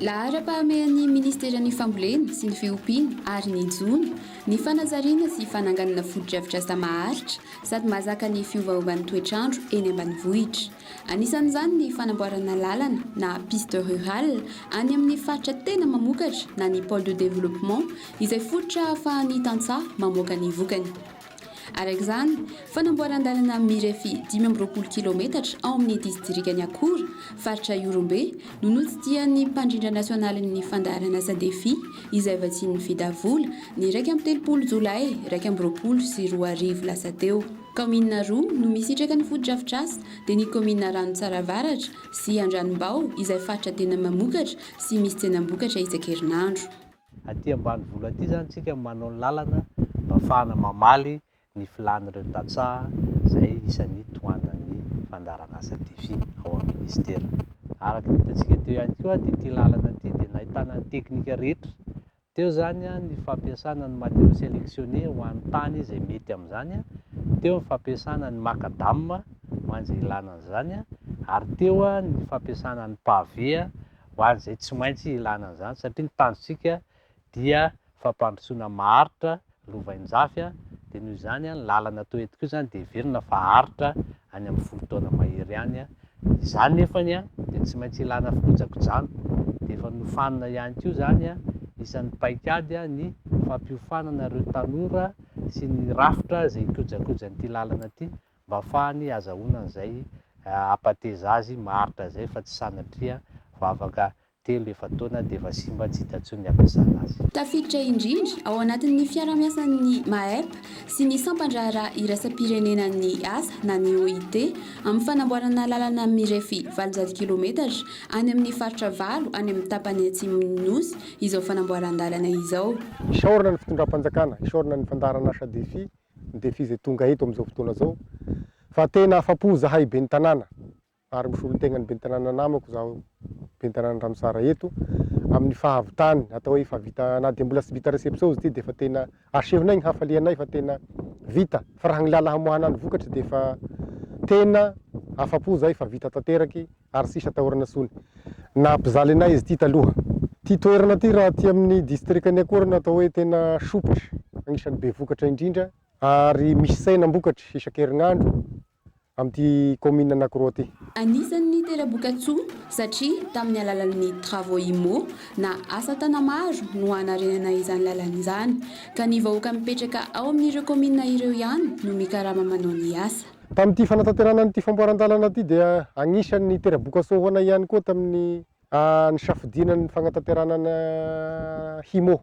Lahara-pahamehan'ny Ministeran'ny Fambolena sy ny Fiompiana ary ny Jona ny fanazariana sy fananganana foto-drafitra asa maharitra sady mahazaka ny fiovaovan'ny toetr'andro eny ambanivohitra. Anisan'izany ny fanamboarana lalana na piste rurale any amin'ny faritra tena mamokatra na ny pôle de développement izay fototra ahafahan'ny tantsaha mamoaka ny vokany. Arak'izany, fanamboaran-dalana mirefy 5 kilometatra ao amin'ny distrikany Akora, faritra Iorombe, no notsidihan'ny mpandrindra nasionalin'ny fandaharana asa defi izay vatsian'ny vidavola ny 1 Jolay 2024 lasa teo. Kaomina roa no misitraka ny foto-drafitra asa dia ny kaomina Ranotsaravaratra sy Andranombao izay faritra tena mamokatra sy misy tsenam-bokatra isan-kerinandro. Aty ambanivola aty zany tsika manao lalana mba ahafahana mamaly ny filan'ireo tantsaha izay isan'ny tohanan'ny fandaharana asa defi ao amin'ny ministera. Araka ny hitantsika teo ihany koa dia ity lalana ity dia nahitana ny teknika rehetra. Teo zany ny fampiasana ny matériaux sélectionnés ho an'ny tany izay mety amin'izany. Teo ny fampiasana ny macadam ho an'izay ilana an'izany, ary teo ny fampiasana ny pavé ho an'izay tsy maintsy ilana an'izany satria ny tandrotsika dia fampandrosoana maharitra lovain-jafy dia noho izany ny lalana toy eto koa zany dia heverina fa haritra any amin'ny 10 taona mahery ihany. Izany nefany dia tsy maintsy ilana fikojakojana dia efa nofanina ihany koa zany isan'ny paikady ny fampiofanana ireo tanora sy ny rafitra izay ikojakojan'ity lalana ity mba ahafahany azahoana an'izay apateza azy maharitra izay fa tsy sanatria vavaka 3-4 taona dia efa simba tsy hita intsony ny ampiasana azy. Tafiditra indrindra ao anatin'ny fiara-miasan'ny MAEP sy ny sampandraharaha iraisam-pirenenan'ny asa na ny OIT amin'ny fanamboarana lalana mirefy 20 kilometatra any amin'ny faritra Valo any amin'ny tapany atsimon'ny nosy izao fanamboaran-dalana izao. Isaorana ny fitondram-panjakana, isaorana ny fandaharana asa defi, ny defi izay tonga eto amin'izao fotoana izao. Fa tena afa-po zahay ben'ny tanàna ary misolo tegna ny ben'ny tanàna namako zaho ben'ny tanàna Ranosara eto amin'ny fahavitany atao hoe fa vita na dia mbola tsy vita réception izy ity dia fa tena asehonay ny hafalianay fa tena vita fa raha ny lala hamoahana ny vokatra dia fa tena afa-po zahay fa vita tanteraky ary sisa atahorana sony. Na mpizaly anay izy ity taloha. Ty toerana ty raha ty amin'ny distrikany Akora no atao hoe tena sopitra, agnisan'ny be vokatra indrindra ary misy tsenam-bokatra isan-kerinandro amin'ny commune anankiroa ty. Anisan'ny tena bokatsoa satria tamin'ny alalan'ny travaux IMO na asa tana maro no hanarenana izany lalana izany ka ny vahoaka mipetraka ao amin'ireo commune ireo ihany no mikarama manao ny asa. Tamin'ity fanatanterana n'ity famboaran-dalana ity dia agnisan'ny tera-bokatsoa ho anay ihany koa tamin'ny nisafidinan'ny fanatanteranana HIMO.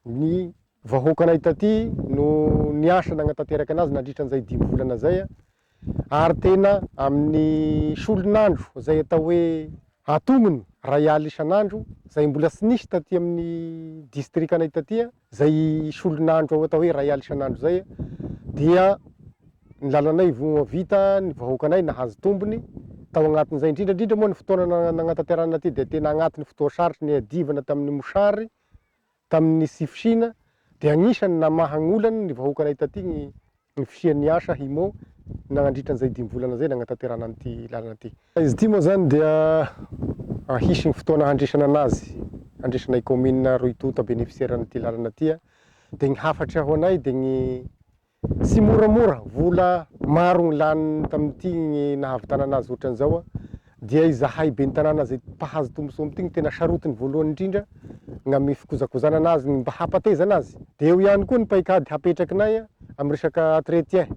Ny vahoakanay taty no niasa nagnatanteraka anazy nandritran'izay 5 volana zay ary tena amin'ny solon'andro izay atao hoe atominy ray aly isan'andro izay mbola tsy nisy taty amin'ny distrikanay taty izay solon'andro atao hoe ray aly isan'andro zay dia ny lalanay vita ny vahoakanay nahazo tombony tao agnatin'izay indrindra moa ny fotoana nagnatanterana aty dia tena agnatin'ny fotoa sarotry ny adivana tamin'ny mosary tamin'ny sifisina dia agnisan'ny namahagn'olany ny vahoakanay taty ny fisian'ny asa HIMO nandritran'izay 5 volana zay nagnatanterana an'ity lalana ity. Izy ity moa zany dia ahisy ny fotoana handresana anazy, handresanay commune Rohitota bénéficiaire an'ity lalana ity dia ny hafatra ho anay dia ny tsy moramora vola maro ny lany tamin'ity ny nahavitana anazy ohatran'izao dia izahay ben'ny tanàna zay mpahazo tombosoa amin'ity ny tena sarotiny voalohany indrindra ny amin'ny fikojakojana anazy mba hampateza anazy. Dia eo ihany koa ny paikady hapetrakinay amin'ny resaka entretien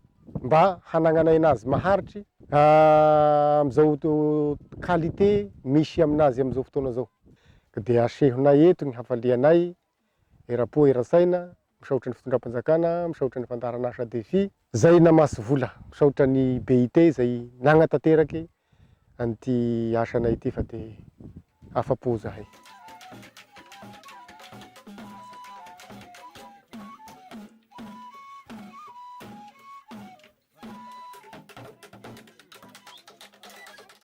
mba hananganay anazy maharitry amin'izao qualité misy aminazy amin'izao fotoana zao. Dia asehonay eto ny hafalianay erapo erasaina misaotra ny fitondram-panjakana, misaotra ny fandaharana asa defi zay namasy vola, misaotra ny BIT zay nagnatanteraky an'ity asanay ity fa dia afa-po zahay.